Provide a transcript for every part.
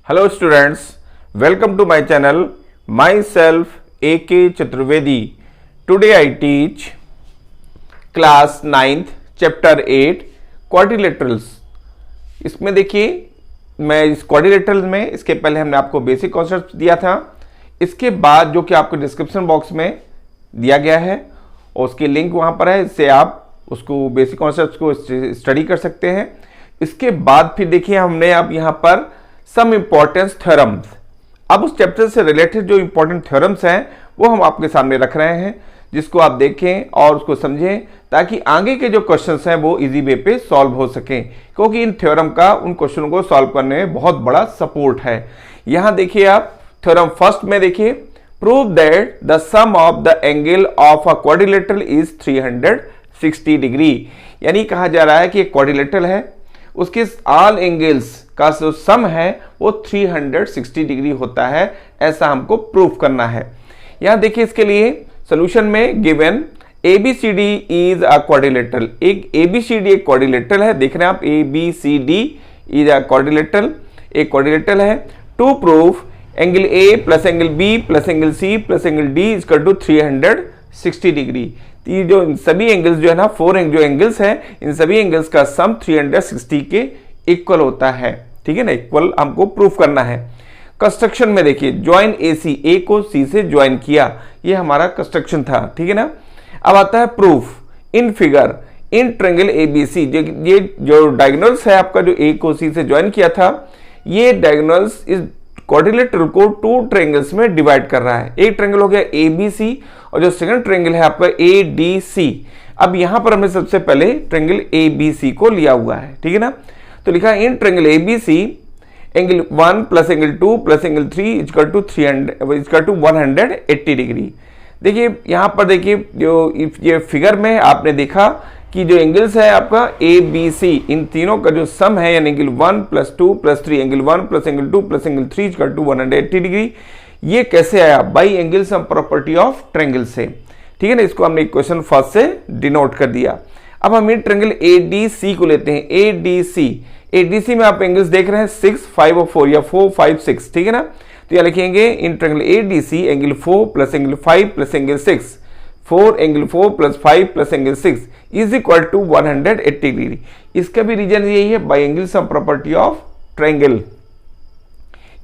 Hello students, welcome to my channel. Myself A.K. Chaturvedi. Today I teach class 9th chapter 8 quadrilaterals. इसमें देखिए मैं इस quadrilateral में इसके पहले हमने आपको बेसिक कॉन्सेप्ट दिया था, इसके बाद जो कि आपको डिस्क्रिप्शन बॉक्स में दिया गया है और उसकी लिंक वहाँ पर है, इससे आप उसको बेसिक कॉन्सेप्ट को स्टडी कर सकते हैं। इसके बाद फिर देखिए हमने अब यहाँ पर सम इंपॉर्टेंस थ्योरम्स, अब उस चैप्टर से रिलेटेड जो इंपॉर्टेंट थ्योरम्स हैं वो हम आपके सामने रख रहे हैं, जिसको आप देखें और उसको समझें ताकि आगे के जो क्वेश्चंस हैं वो इजी वे पे सॉल्व हो सकें, क्योंकि इन थ्योरम का उन क्वेश्चनों को सॉल्व करने में बहुत बड़ा सपोर्ट है। यहां देखिए आप थ्योरम फर्स्ट में देखिए, prove that the sum of the angle of a quadrilateral is 360 degree. यानी कहा जा रहा है कि एक क्वाड्रिलेटरल है, उसके ऑल एंगल्स का जो सम है वो 360 डिग्री होता है, ऐसा हमको प्रूफ करना है। यहां देखिए इसके लिए सॉल्यूशन में given ABCD is a quadrilateral, एक ABCD एक क्वाड्रिलेटरल है, देख रहे हैं आप ABCD इज अ क्वाड्रिलेटरल, एक क्वाड्रिलेटरल है। To proof angle A plus angle B plus angle C plus angle D is equal to 360 degree. ये जो सभी एंगल्स जो है ना, फोर जो एंगल्स हैं, इन सभी एंगल्स का सम 360 के इक्वल होता है, ठीक है ना, इक्वल हमको प्रूफ करना है। कंस्ट्रक्शन में देखिए ज्वाइन AC, A को C से ज्वाइन किया, ये हमारा कंस्ट्रक्शन था, ठीक है ना। अब आता है proof in figure in triangle ABC, ये जो डायगोनल्स है आपका जो A को C से ज्वाइन किया था, ये डायगोनल्स इस क्वाड्रिलेटरल को टू ट्रायंगल्स में डिवाइड कर रहा है। एक ट्रायंगल हो गया ABC और जो सेकंड ट्रायंगल है आपका ADC। अब यहां पर हमने सबसे पहले ट्रायंगल ABC को लिया हुआ है, ठीक है ना। तो लिखा है in triangle ABC angle 1 plus angle 2 plus angle 3 equal to 180 degree. देखिए यहां पर देखिए जो ये फिगर में आपने देखा कि जो एंगल्स है आपका ABC, इन तीनों का जो सम है यानी angle 1 plus 2 plus 3, angle 1 plus angle 2 plus angle 3 equal to 180 degree. ये कैसे आया? By angle sum property of triangle से, ठीक है ना। इसको हमने इक्वेशन फर्स्ट से डिनोट कर दिया। अब हम इन ट्रायंगल ADC को लेते हैं। ADC में आप एंगल्स देख रहे हैं 6, 5 और 4 या 4, 5, 6, ठीक है ना। तो यह लिखेंगे in triangle ADC angle 4 plus angle 5 plus angle 6, 4 angle 4 plus 5 plus angle 6 is equal to 180 degree. इसका भी रीजन यही है, by angle sum property of triangle.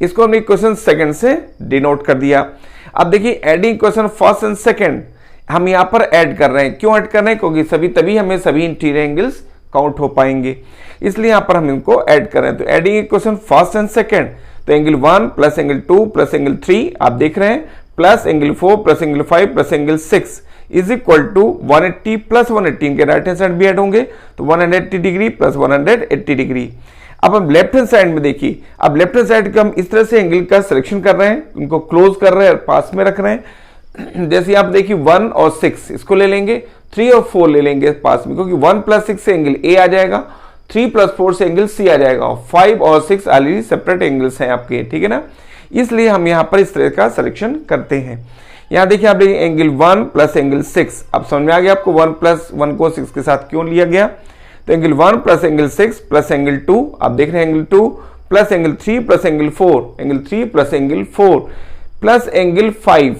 इसको हमने इक्वेशन सेकंड से डिनोट कर दिया। अब देखिए adding equation first and second हम यहां पर ऐड कर रहे हैं। क्यों ऐड कर रहे हैं? क्योंकि तभी हमें सभी इंटीरियर एंगल्स काउंट हो पाएंगे, इसलिए यहां पर हम इनको ऐड कर रहे हैं। तो adding equation first and second, तो angle 1 plus angle 2 plus angle 3 आप देख रहे हैं, plus angle 4 plus angle 5 plus angle 6 is equal to 180 plus 180, इनके राइट हैंड साइड भी ऐड होंगे, तो 180 डिग्री प्लस 180 डिग्री। अब हम लेफ्ट हैंड साइड में देखिए, अब लेफ्ट हैंड साइड का हम इस तरह से एंगल का सिलेक्शन कर रहे हैं, उनको क्लोज कर रहे हैं, पास में रख रहे हैं। जैसे आप देखिए 1 और 6 इसको ले लेंगे, 3 और 4 ले लेंगे पास में, क्योंकि 1 प्लस 6 से एंगल A आ जाएगा, 3 प्लस 4 से एंगल C आ जाएगा, 5 और 6 ऑलरेडी सेपरेट एंगल्स हैं आपके, ठीक है ना। इसलिए हम यहां पर इस तरह का सिलेक्शन करते हैं। यहां देखिए आप देखिए एंगल 1 प्लस एंगल 6, अब समझ में आ गया आपको 1 प्लस 1 को 6 के साथ क्यों लिया गया। तो angle 1 plus angle 6 plus angle 2 आप देख रहे हैं, angle 2 plus angle 3 plus angle 4, angle 3 plus angle 4 plus angle 5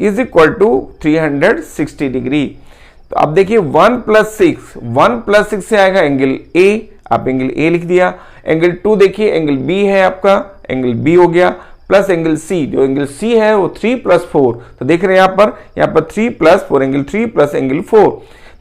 is equal to 360 degree. तो अब देखिए 1 प्लस 6 से आएगा एंगल A, आप एंगल A लिख दिया। एंगल 2 देखिए एंगल B है आपका, एंगल B हो गया, प्लस एंगल C, जो एंगल C है वो 3 प्लस 4, तो देख रहे हैं यहाँ पर 3 प्लस 4, एंगल 3 प्लस एंगल 4,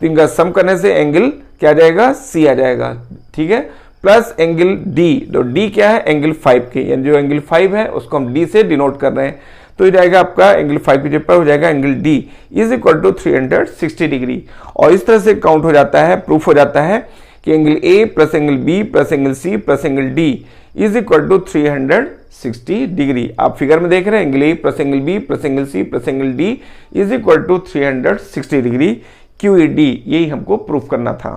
तो इनका सम करने से एंगल क्या आ जाएगा? C आ जाएगा, ठीक है। प्लस एंगल D, तो D क्या है? एंगल 5 के, यानी जो एंगल 5 है उसको हम D से डिनोट कर रहे हैं, तो ये जाएगा आपका एंगल 5 की जगह पर हो जाएगा angle D is equal to 360 degree. और इस तरह से काउंट हो जाता है, प्रूफ हो जाता है कि angle A plus angle B plus angle C plus angle D is equal to 360 degree. आप फिगर में देख रहे हैं angle A plus angle B plus angle C plus angle D is equal to 360 degree, QED, यही हमको proof करना था।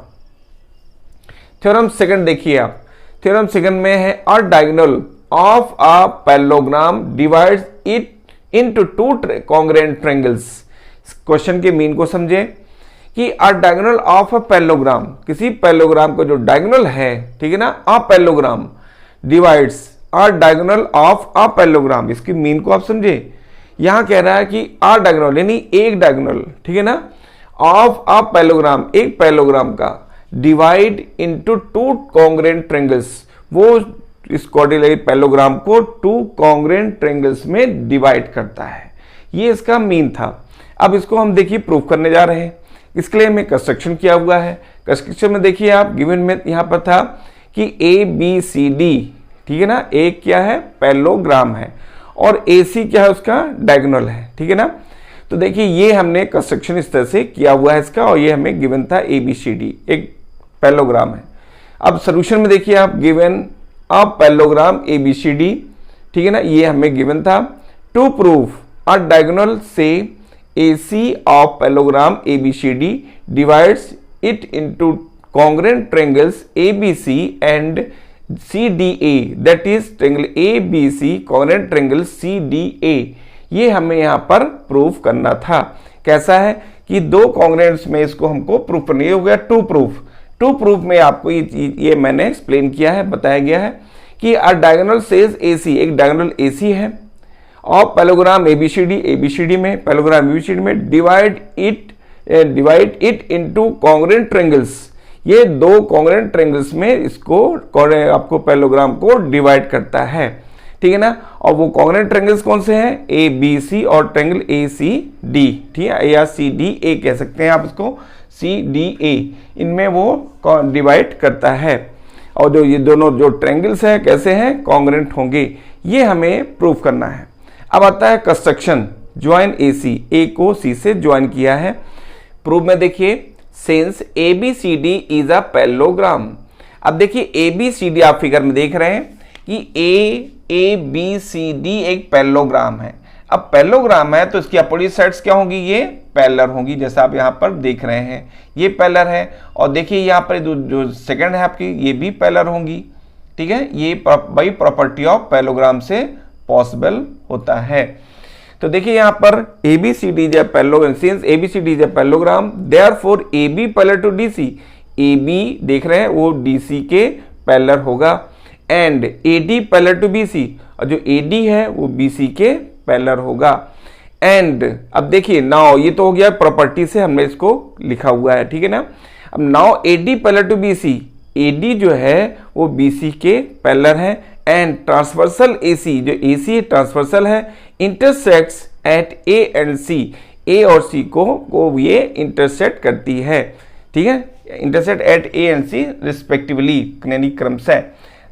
Theorem second देखिए आप, थ्योरम सेकंड में है a diagonal of a parallelogram divides it into two congruent triangles. Question के mean को समझें कि a diagonal of a parallelogram, किसी पैरेललोग्राम का जो डायगोनल है, ठीक है ना, a parallelogram divides are diagonal of a parallelogram, इसकी मीन को आप समझे, यहां कह रहा है कि आर डायगोनल यानी एक डायगोनल, ठीक है ना, ऑफ अ पैरेललोग्राम, एक पैरेललोग्राम का, divide into two congruent triangles, वो इस क्वाड्रिलेटरल पैरेललोग्राम को टू कॉन्ग्रुएंट ट्रायंगल्स में डिवाइड करता है। ये इसका मीन था। अब इसको हम देखिए प्रूव करने जा रहे हैं। इसके लिए हमें कंस्ट्रक्शन किया हुआ है। कंस्ट्रक्शन में देखिए आप गिवन में यहां पर था कि ए बी सी डी, ठीक है ना, एक क्या है पैरेललोग्राम है और ए सी क्या है उसका डायगोनल है, ठीक है ना। तो देखिए ये हमने कंस्ट्रक्शन इस तरह से किया हुआ है इसका, और ये हमें गिवन था ए बी सी डी एक पैरेललोग्राम है। अब सोल्यूशन में देखिए आप given a parallelogram A B C D, ठीक है ना, ये हमें गिवन था। टू प्रूव अ डायगोनल से AC of parallelogram ABCD divides it into congruent triangles ABC and CDA, that is triangle ABC congruent triangle CDA। ये हमें यहाँ पर प्रूफ करना था। कैसा है कि दो कॉन्ग्रुएंट्स में इसको हमको प्रूफ करना, ये हो गया टू प्रूफ। टू प्रूफ में आपको ये मैंने एक्सप्लेन किया है, बताया गया है कि अ डायगोनल सेज AC, एक डायगोनल AC है और पैरेललोग्राम एबीसीडी में, पैरेललोग्राम एबीसीडी में divide it into congruent triangles, ये दो कॉन्ग्रुएंट ट्रायंगल्स में इसको आपको पैरेललोग्राम को डिवाइड करता है, ठीक है ना। और वो कॉन्ग्रुएंट ट्रायंगल्स कौन से हैं, ए बी सी और ट्रायंगल ए सी डी, ठीक है, या सी डी ए कह सकते हैं आप इसको, सी डी ए, इनमें वो डिवाइड करता है। और जो ये दोनों जो ट्रायंगल्स हैं कैसे हैं, कॉन्ग्रुएंट होंगे, ये हमें प्रूव करना है। अब आता है कंस्ट्रक्शन, ज्वाइन AC, A को C से ज्वाइन किया है। प्रूफ में देखिए since ABCD is a parallelogram. अब देखिए ABCD आप फिगर में देख रहे हैं कि ABCD एक पैरेललोग्राम है। अब पैरेललोग्राम है तो इसकी अपोजिट साइड्स क्या होंगी, ये पैरेलल होंगी, जैसा आप यहाँ पर देख रहे हैं ये पैरेलल है। और देखिए यहाँ पर जो सेकंड है आपकी, ये भी पैरेलल होंगी, ठीक है, ये बाई प्रॉपर्टी ऑफ पैरेललोग्राम से पॉसिबल होता है। तो देखिए यहां पर ABCD is a parallelogram, since ABCD is a parallelogram therefore AB parallel to DC, AB देख रहे हैं वो DC के पैरेलल होगा, and AD parallel to BC, और जो AD है वो BC के पैरेलल होगा। एंड अब देखिए नाउ ये तो हो गया प्रॉपर्टी से हमने इसको लिखा हुआ है, ठीक है ना। अब now AD parallel to BC, AD जो है वो BC के पैरेलल है, एंड ट्रांसवर्सल AC, जो AC ट्रांसवर्सल है, intersects at A and C, A और C को ये इंटरसेक्ट करती है, ठीक है, intersect at A and C respectively, यानी क्रमशः।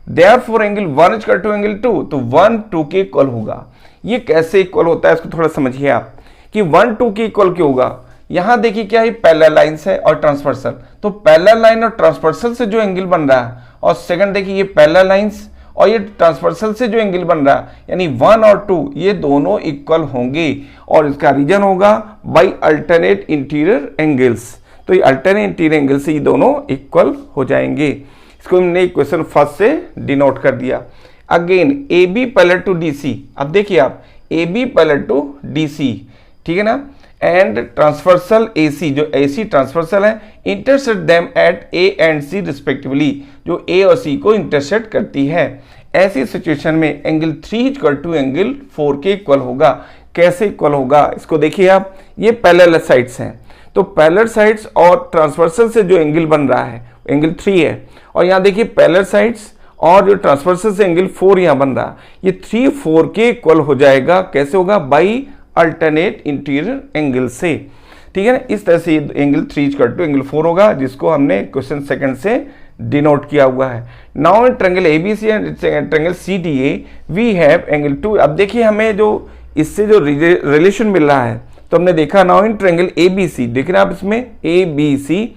Therefore angle 1 equal to angle 2, तो 1 2 के इक्वल होगा। ये कैसे इक्वल होता है इसको थोड़ा समझिए आप कि 1 2 के इक्वल क्यों होगा। यहां देखिए क्या है, पैरेलल लाइंस है और ट्रांसवर्सल, तो पैरेलल लाइन और ट्रांसवर्सल से जो एंगल बन रहा है, और सेकंड देखिए ये पैरेलल लाइंस और ये ट्रांसवर्सल से जो एंगल बन रहा है, यानी 1 और 2 ये दोनों इक्वल होंगे, और इसका रीजन होगा बाय अल्टरनेट इंटीरियर एंगल्स। तो ये अल्टरनेट इंटीरियर एंगल से ये दोनों इक्वल हो जाएंगे। इसको हमने इक्वेशन फर्स्ट से डिनोट कर दिया। Again AB parallel to DC, अब देखिए आप AB पैरेलल टू DC, ठीक है ना, एंड ट्रांसवर्सल AC, जो AC ट्रांसवर्सल है, intersect them at A and C respectively, जो A और C को इंटरसेक्ट करती है। ऐसी सिचुएशन में एंगल 3 इक्वल टू एंगल 4 के इक्वल होगा। कैसे इक्वल होगा इसको देखिए आप, ये पैरेलल साइड्स हैं, तो पैरेलल साइड्स और ट्रांसवर्सल से जो एंगल बन रहा है एंगल 3 है, और यहाँ देखिए पैरेलल साइड्स और जो ट्रांसवर्सल से एंगल 4 यहाँ बन रहा है, ये 3 4 के इक्वल हो जाएगा। कैसे होगा, बाई अल्टरनेट इंटीरियर एंगल से, ठीक है ना। इस तरह से एंगल 3 इक्वल टू एंगल 4 होगा, जिसको हमने क्वेश्चन सेकंड से डिनोट किया हुआ है। Now in triangle ABC and triangle CDA we have angle 2। अब देखिए हमें जो इससे जो रिलेशन मिल रहा है, तो हमने देखा नाउ इन ट्रायंगल ABC, देख रहे हैं आप इसमें ABC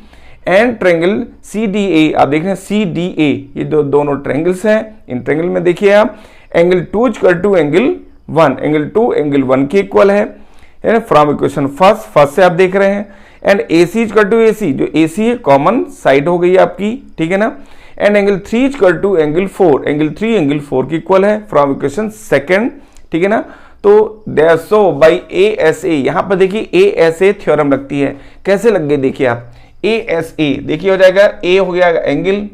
एंड ट्रायंगल CDA, आप देख रहे हैं CDA, ये दोनों ट्रायंगल्स हैं। इन ट्रायंगल में देखिए आप angle 2 equal to angle 1, angle 2 angle 1 के इक्वल है फ्रॉम इक्वेशन फर्स्ट से आप देख रहे हैं। And AC equal to AC, जो AC है कॉमन साइड हो गई आपकी, ठीक है ना। And angle 3 equal to angle 4, angle 3 angle 4 के इक्वल है फ्रॉम इक्वेशन सेकंड, ठीक है ना। तो देयर सो बाई ASA, यहां पर देखिए ASA थ्योरम लगती है। कैसे लग गई देखिए आप, ASA देखिए हो जाएगा, A हो गया एंगल,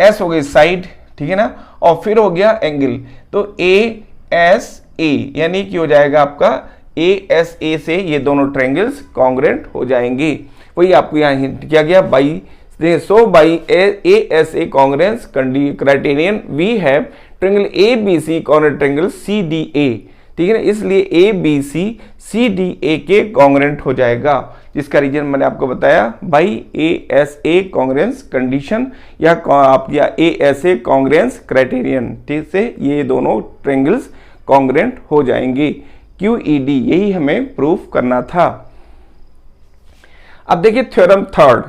S हो गई साइड, ठीक है ना, और फिर हो गया एंगल, तो ए एस ए यानी कि हो जाएगा आपका ए एस ए से ये दोनों ट्रायंगल्स कॉन्ग्रुएंट हो जाएंगे। वही आपको यहाँ हिंट किया गया by, so by A S A congruence criterion we have triangle A B C congruent triangle C D A, ठीक है ना। इसलिए ए बी सी सी डी ए के कॉन्ग्रुएंट हो जाएगा, जिसका रीजन मैंने आपको बताया by A S A congruence condition या आप या ए एस ए कॉन्ग्रुएंस क्राइटेरियन, ठीक से ये दोनों ट्रायंगल्स कॉन्ग्रुएंट हो जाएंगे। QED यही हमें प्रूफ करना था। अब देखिए theorem third,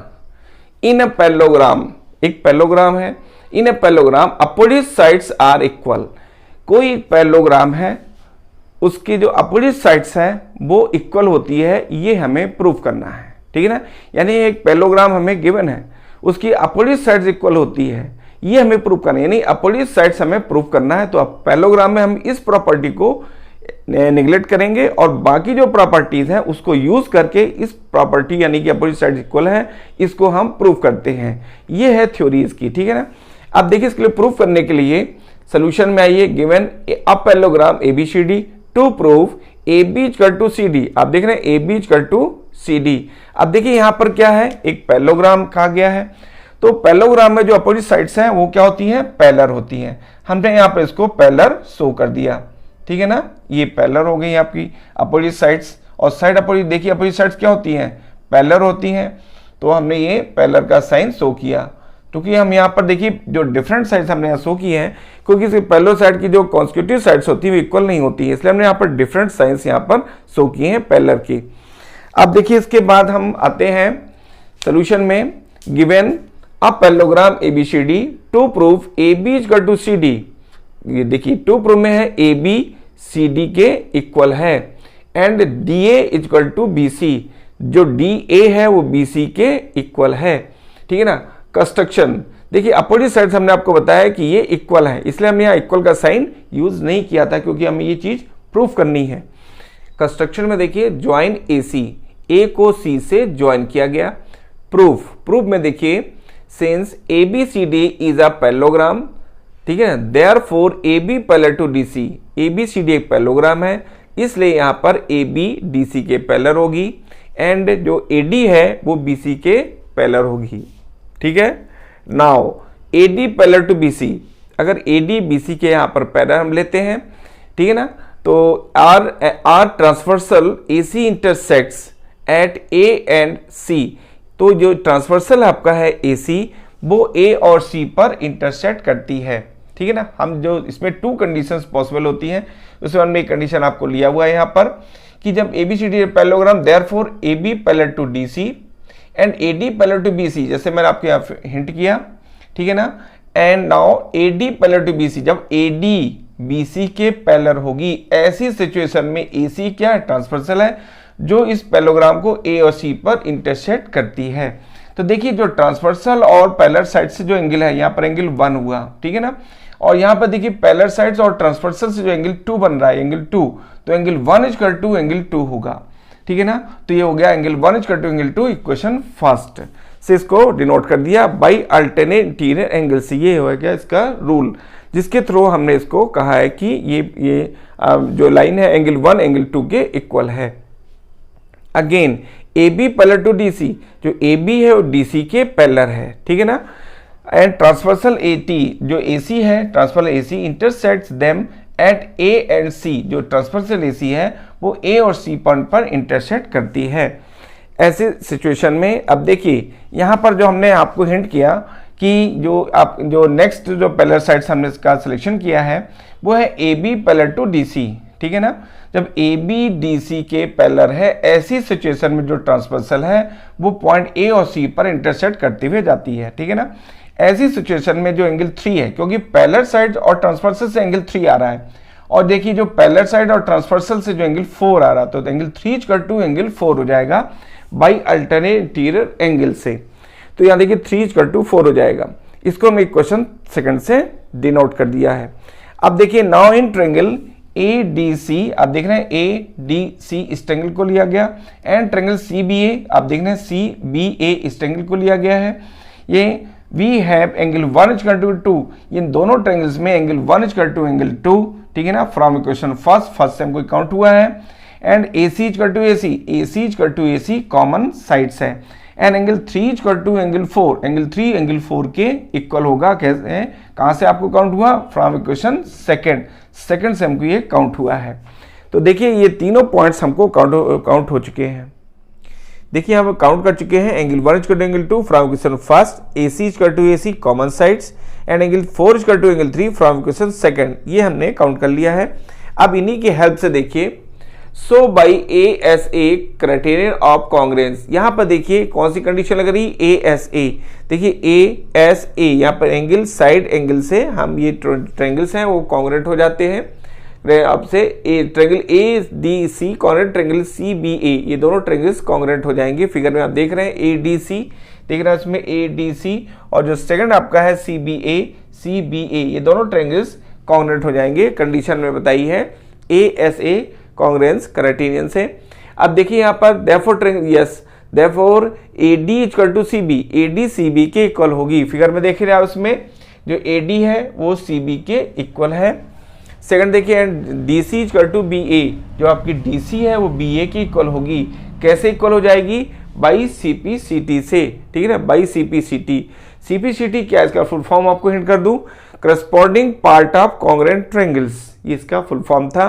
in a parallelogram, एक पैरेललोग्राम है, in a parallelogram opposite sides are equal. कोई पैरेललोग्राम है, उसकी जो अपोजिट साइड्स हैं वो इक्वल होती है, ये हमें प्रूफ करना है, ठीक है ना। यानी एक पैरेललोग्राम हमें गिवन है, उसकी अपोजिट साइड्स इक्वल होती है, ये हमें प्रूफ करना है, यानी अपोजिट साइड्स हमें प्रूफ करना है। तो पैरेललोग्राम में हम इस प्रॉपर्टी को निगलेक्ट करेंगे और बाकी जो प्रॉपर्टीज हैं उसको यूज करके इस प्रॉपर्टी यानी कि अपोजिट साइड्स इक्वल है, इसको हम प्रूफ करते हैं। ये है थ्योरी इसकी, ठीक है ना। अब देखिए इसके लिए प्रूफ करने के लिए सोल्यूशन में आइए, given a parallelogram ABCD to proof AB equal to CD। आप देख रहे हैं AB इक्वल टू CD। अब देखिए यहां पर क्या है, एक पैरेललोग्राम कहा गया है, तो पैरेललोग्राम में जो अपोजिट साइड्स हैं वो क्या होती हैं, पैरेलल होती हैं। हमने यहाँ पर इसको पैरेलल शो कर दिया, ठीक है ना। ये पैरेलल हो गई आपकी अपोजिट साइड्स, और साइड अपोजिट देखिए अपोजिट साइड्स क्या होती हैं, पैरेलल होती हैं, तो हमने ये पैरेलल का साइन शो किया। क्योंकि हम यहाँ पर देखिए जो डिफरेंट साइड्स हमने यहाँ शो किए हैं, क्योंकि इसके पैरेलल साइड की जो कॉन्सिक्यूटिव साइड्स होती है वो इक्वल नहीं होती है, इसलिए हमने यहाँ पर डिफरेंट साइंस यहाँ पर शो किए हैं पैरेलल के। अब देखिए इसके बाद हम आते हैं सोल्यूशन में, given a parallelogram ABCD to proof AB equal to CD। ये देखिए टू प्रूफ में है AB CD के इक्वल है, and DA equal to BC, जो DA है वो BC के इक्वल है, ठीक है ना। कंस्ट्रक्शन देखिए अपोजिट साइड्स हमने आपको बताया कि ये इक्वल है, इसलिए हमने यहाँ इक्वल का साइन यूज नहीं किया था, क्योंकि हमें ये चीज प्रूफ करनी है। कंस्ट्रक्शन में देखिए ज्वाइन AC, A को C से ज्वाइन किया गया। प्रूफ में देखिए since ABCD is a parallelogram, ठीक है ना, therefore AB parallel to DC, ABCD एक पैरेललोग्राम है, इसलिए यहाँ पर AB DC के पैरेलल होगी, एंड जो AD है वो BC के पैरेलल होगी, ठीक है। Now AD parallel to BC, अगर AD BC के यहाँ पर पैरेलल हम लेते हैं, ठीक है ना, तो R transversal AC intersects at A and C, तो जो ट्रांसवर्सल आपका है AC वो A और C पर इंटरसेक्ट करती है, ठीक है ना। हम जो इसमें टू कंडीशंस पॉसिबल होती हैं, उसमें हमने एक कंडीशन आपको लिया हुआ है यहाँ पर कि जब ABCD parallelogram therefore AB parallel to DC and AD parallel to BC, जैसे मैंने आपको यहाँ हिंट किया, ठीक है ना। And now AD parallel to BC, जब AD BC के पैरेलल होगी, ऐसी सिचुएशन में AC क्या है, ट्रांसवर्सल है, जो इस पैरेललोग्राम को A और C पर इंटरसेक्ट करती है। तो देखिए जो ट्रांसवर्सल और पैरेलल साइड से जो एंगल है, यहाँ पर एंगल 1 हुआ, ठीक है ना, और यहाँ पर देखिए पैरेलल साइड्स और ट्रांसवर्सल से जो एंगल 2 बन रहा है, एंगल 2, तो एंगल 1 इक्वल टू एंगल 2 होगा, ठीक है ना। तो ये हो गया angle 1 equal to angle 2, equation first से इसको डिनोट कर दिया बाई अल्टरनेट इंटीरियर एंगल से। ये हो गया इसका रूल, जिसके थ्रू हमने इसको कहा है कि ये जो लाइन है एंगल 1 एंगल 2 के इक्वल है। Again AB parallel to DC, जो AB है वो DC के पैरेलल है, ठीक है ना। एंड ट्रांसवर्सल AT, जो AC है, transversal AC intersects them at A and C, जो ट्रांसवर्सल AC है वो A और C पॉइंट पर इंटरसेक्ट करती है। ऐसे सिचुएशन में अब देखिए यहाँ पर जो हमने आपको हिंट किया कि जो नेक्स्ट जो पैरेलल साइड्स हमने इसका सिलेक्शन किया है वो है AB पैरेलल टू DC, ठीक है ना। जब AB DC के पैरेलल है, ऐसी सिचुएशन में जो ट्रांसवर्सल है वो पॉइंट A और C पर इंटरसेक्ट करते हुए जाती है, ठीक है ना। ऐसी सिचुएशन में जो एंगल 3 है, क्योंकि पैरेलल साइड और ट्रांसवर्सल से एंगल 3 आ रहा है, और देखिए जो पैरेलल साइड और ट्रांसवर्सल से जो एंगल 4 आ रहा, तो एंगल 3 इक्वल टू एंगल 4 हो जाएगा बाई अल्टरनेट इंटीरियर एंगल से। तो यहाँ देखिए 3 इक्वल टू 4 हो जाएगा, इसको हमने इक्वेशन सेकंड से डिनोट कर दिया है। अब देखिए नाउ इन ट्रायंगल ADC, आप देख रहे हैं ADC इस ट्रायंगल को लिया गया, एंड ट्रायंगल CBA, आप देख रहे हैं CBA इस ट्रायंगल को लिया गया है। ये we have angle 1 equal to 2, इन दोनों ट्रायंगल्स में एंगल 1 इक्वल टू एंगल 2, ठीक है ना, फ्रॉम इक्वेशन फर्स्ट से हमको काउंट हुआ है। And AC equal to AC, AC equal to AC common sides है। And angle 3 equal to angle 4, angle 3 angle 4 के इक्वल होगा। कैसे, कहाँ से आपको काउंट हुआ, फ्रॉम इक्वेशन सेकंड से हमको ये काउंट हुआ है। तो देखिए ये तीनों पॉइंट्स हमको काउंट हो चुके हैं। देखिए हम काउंट कर चुके हैं angle 1 equal to angle 2 from equation first, AC equal to AC common sides, and angle 4 equal to angle 3 from equation second, ये हमने काउंट कर लिया है। अब इन्हीं की हेल्प से देखिए, so by ASA criterion of congruence, यहाँ पर देखिए कौन सी कंडीशन लग रही, ASA। देखिए ASA यहाँ पर एंगल साइड एंगल से हम ये ट्रायंगल्स हैं वो कॉन्ग्रेंट हो जाते हैं। आपसे triangle ADC congruent triangle CBA, ये दोनों ट्रायंगल्स कॉन्ग्रेंट हो जाएंगे। फिगर में आप देख रहे हैं ADC, देख रहे हैं इसमें ADC, और जो सेकंड आपका है CBA, ये दोनों ट्रायंगल्स कॉन्ग्रेंट हो जाएंगे। कंडीशन में बताई है ASA कॉन्ग्रेंस क्राइटेरियन से। अब देखिए यहाँ पर therefore AD equal to CB, AD CB के इक्वल होगी। फिगर में देख रहे हैं उसमें जो AD है वो CB के इक्वल है। सेकंड देखिए, and DC equal to BA, जो आपकी DC है वो BA की इक्वल होगी। कैसे इक्वल हो जाएगी, बाई CPCT से, ठीक है ना, बाई CPCT। CPCT क्या है, इसका फुल फॉर्म आपको हिंट कर दूं, corresponding part of congruent triangles, ये इसका फुल फॉर्म था।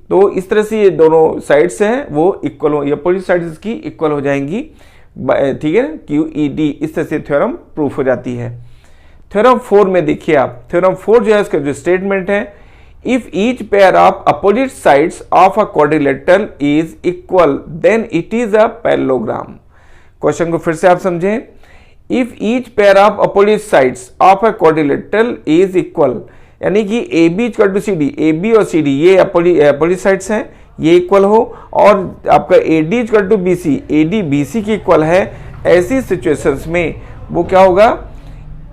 तो इस तरह से ये दोनों साइड्स हैं वो इक्वल हो, ये अपोजिट साइड्स की इक्वल हो जाएंगी, ठीक है, QED। इस तरह से थ्योरम प्रूफ हो जाती है। थ्योरम 4 में देखिए आप, थ्योरम 4 जो है इसका जो स्टेटमेंट है, if each pair of opposite sides of a quadrilateral is equal then it is a parallelogram. Question को फिर से आप समझें, if each pair of opposite sides of a quadrilateral is equal, यानी कि AB equal to CD, AB और CD ये opposite sides हैं, ये इक्वल हो, और आपका AD equal to BC, AD BC की इक्वल है, ऐसी सिचुएशंस में वो क्या होगा,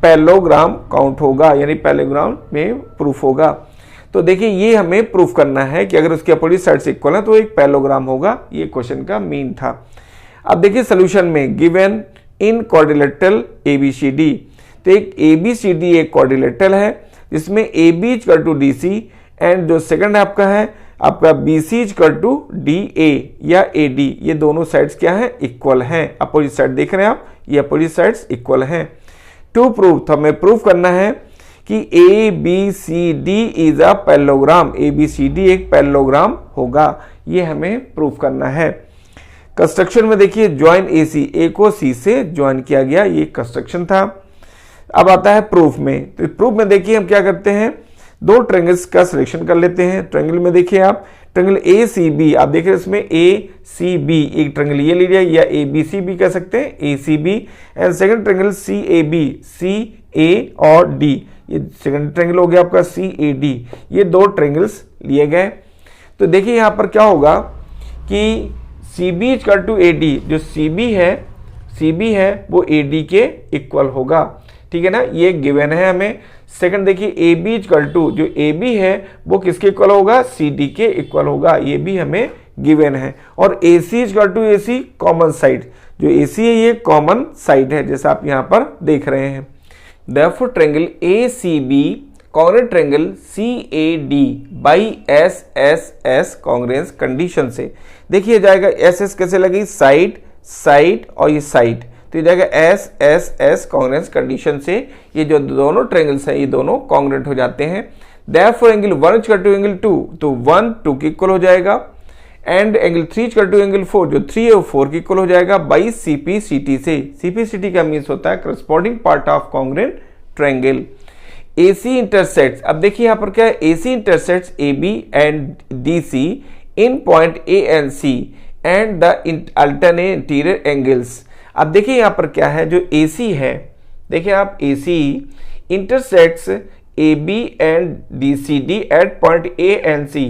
पैरेललोग्राम काउंट होगा, यानी पैरेललोग्राम में प्रूफ होगा। तो देखिए ये हमें प्रूफ करना है कि अगर उसके अपोजिट साइड्स इक्वल है तो एक पैरेललोग्राम होगा, ये क्वेश्चन का मीन था। अब देखिए सोल्यूशन में, गिवन इन क्वाड्रिलेटरल ABCD, तो एक ABCD एक क्वाड्रिलेटरल है जिसमें AB equal to DC, and जो सेकंड आपका है आपका BC इक्वल टू DA या AD, ये दोनों साइड्स क्या है, इक्वल हैं। अपोजिट साइड देख रहे हैं आप, ये अपोजिट साइड्स इक्वल हैं। टू प्रूव, तो हमें प्रूफ करना है कि ABCD is a parallelogram, ABCD एक पैरेललोग्राम होगा, ये हमें प्रूफ करना है। कंस्ट्रक्शन में देखिए, ज्वाइन AC, A को C से ज्वाइन किया गया, ये कंस्ट्रक्शन था। अब आता है प्रूफ में, तो प्रूफ में देखिए हम क्या करते हैं, दो ट्रायंगल्स का सिलेक्शन कर लेते हैं। ट्रायंगल में देखिए आप, ट्रायंगल ACB, आप देख रहे हैं इसमें ACB, एक ट्रायंगल ये ले लिया, या ABC भी कह सकते हैं, ACB, and second triangle CAB, CA और D, ये सेकंड ट्रायंगल हो गया आपका CAD, ये दो ट्रायंगल्स लिए गए। तो देखिए यहाँ पर क्या होगा कि CB इक्वल टू AD, जो CB है वो AD के इक्वल होगा, ठीक है ना, ये गिवन है हमें। सेकंड देखिए AB इक्वल टू, जो AB है वो किसके इक्वल होगा, CD के इक्वल होगा, ये भी हमें गिवन है। और AC equal to AC common side, जो AC है ये कॉमन साइड है, जैसा आप यहाँ पर देख रहे हैं। Therefore triangle ACB congruent triangle CAD by SSS congruence condition से, देखिए जाएगा SS कैसे लगी, साइड और ये साइड, तो ये जाएगा SSS कॉन्ग्रेंस कंडीशन से, ये जो दोनों ट्रायंगल्स हैं ये दोनों कॉन्ग्रेंट हो जाते हैं। Therefore angle 1 equal to angle 2, तो 1 2 के इक्वल हो जाएगा, and angle 3 equal to angle 4, जो 3 है वो 4 के इक्वल हो जाएगा बाई CPCT से। CPCT का मीन्स होता है corresponding part of congruent triangle. AC intersects, अब देखिए यहाँ पर क्या है, AC intersects AB and DC in point A and C and the alternate interior angles. अब देखिए यहाँ पर क्या है, जो AC है, देखिए आप AC intersects AB and DCD at point A and C,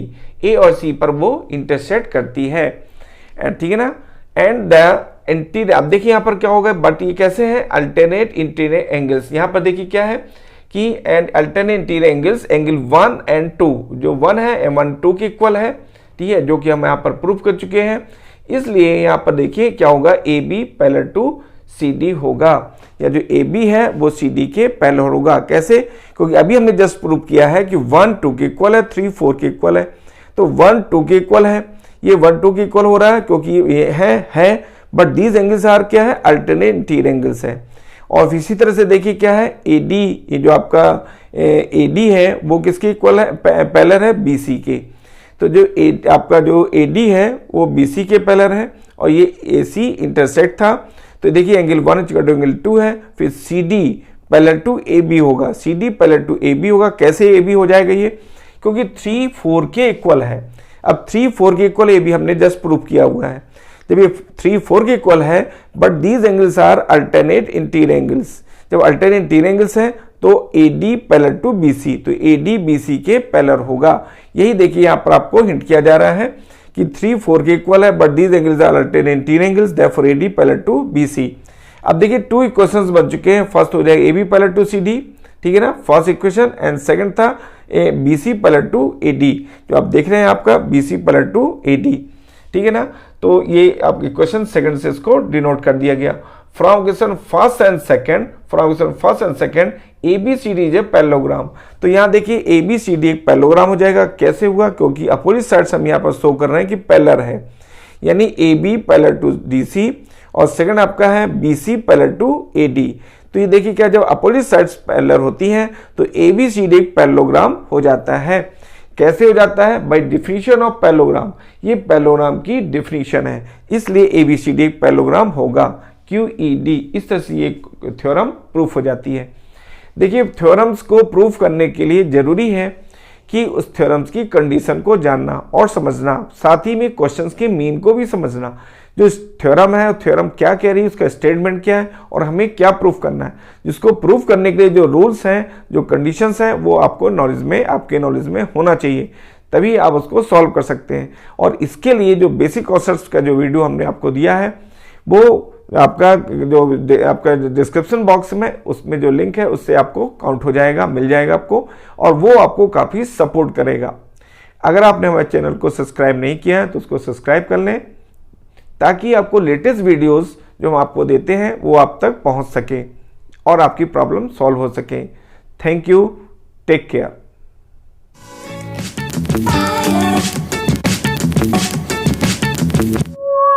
A और C पर वो इंटरसेक्ट करती है, ठीक है ना, एंड द इंटीरियर, अब देखिए यहाँ पर क्या होगा, बट ये कैसे है, अल्टरनेट इंटीरियर एंगल्स। यहाँ पर देखिए क्या है कि and alternate interior angles, angle 1 and 2, जो 1 है 1 2 के इक्वल है, ठीक है, जो कि हम यहाँ पर प्रूफ कर चुके हैं। इसलिए यहाँ पर देखिए क्या होगा, AB पैरेलल टू CD होगा, या जो AB है वो CD के पैरेलल होगा। कैसे? क्योंकि अभी हमने जस्ट प्रूव किया है कि 1 2 के इक्वल है, 3 4 के इक्वल है। तो 1 2 के इक्वल है, ये 1 2 के इक्वल हो रहा है क्योंकि ये है बट दीज एंगल्स आर क्या है, अल्टरनेट इंटीरियर एंगल्स है। और इसी तरह से देखिए क्या है, AD, ये जो आपका AD है वो किसके इक्वल है, पैरेलल है BC के। तो जो आपका जो AD है वो BC के पैरेलल है और ये AC इंटरसेक्ट था। तो देखिए एंगल 1 एंगल 2 है, फिर CD पैरेलल टू AB होगा, CD पैरेलल टू AB होगा। कैसे AB हो जाएगा ये, क्योंकि 3 4 के इक्वल है। अब 3 4 के इक्वल AB हमने जस्ट प्रूव किया हुआ है। जब ये 3 4 के इक्वल है but these angles are alternate interior angles, जब अल्टरनेट इंटीरियर एंगल्स है तो AD पैरेलल टू BC, तो AD BC के पैरेलल होगा। यही देखिए यहाँ पर आपको हिंट किया जा रहा है कि 3 4 के इक्वल है but these angles are alternate interior angles, therefore AD parallel to BC। अब देखिए 2 इक्वेशंस बन चुके हैं। फर्स्ट हो जाएगा AB पैरेलल टू CD, ठीक है ना, फर्स्ट इक्वेशन, एंड सेकंड था BC पैरेलल टू AD, जो आप देख रहे हैं आपका BC पैरेलल टू AD, ठीक है ना। तो ये आपके क्वेश्चन सेकंड से इसको डिनोट कर दिया गया। From question first and second ABCD is a parallelogram. तो यहाँ देखिए ABCD एक पैरेललोग्राम हो जाएगा। कैसे हुआ, क्योंकि अपोजिट साइड्स हम यहाँ पर शो कर रहे हैं कि पैरेलल है, यानी AB पैरेलल टू DC और सेकंड आपका है BC पैरेलल टू AD। तो ये देखिए क्या, जब अपोजिट साइड्स पैरेलल होती हैं तो ABCD एक पैरेललोग्राम हो जाता है। कैसे हो जाता है, बाय डिफिनीशन ऑफ पैरेललोग्राम। ये पैरेललोग्राम की डिफिनीशन है, इसलिए ABCD एक पैरेललोग्राम होगा, QED। इस तरह से ये थ्योरम प्रूफ हो जाती है। देखिए थ्योरम्स को प्रूफ करने के लिए जरूरी है कि उस थ्योरम्स की कंडीशन को जानना और समझना, साथ ही में क्वेश्चंस के मीन को भी समझना। जो थ्योरम है, थ्योरम क्या कह रही है, उसका स्टेटमेंट क्या है और हमें क्या प्रूफ करना है। जिसको प्रूफ करने के लिए जो रूल्स हैं, जो कंडीशंस हैं, वो आपको आपके नॉलेज में होना चाहिए, तभी आप उसको सॉल्व कर सकते हैं। और इसके लिए जो बेसिक कॉन्सेप्ट्स का जो वीडियो हमने आपको दिया है वो आपका डिस्क्रिप्शन बॉक्स में, उसमें जो लिंक है उससे आपको काउंट हो जाएगा, मिल जाएगा आपको, और वो आपको काफ़ी सपोर्ट करेगा। अगर आपने हमारे चैनल को सब्सक्राइब नहीं किया है तो उसको सब्सक्राइब कर लें, ताकि आपको लेटेस्ट वीडियोस जो हम आपको देते हैं वो आप तक पहुंच सके और आपकी प्रॉब्लम सॉल्व हो सके। Thank you, take care.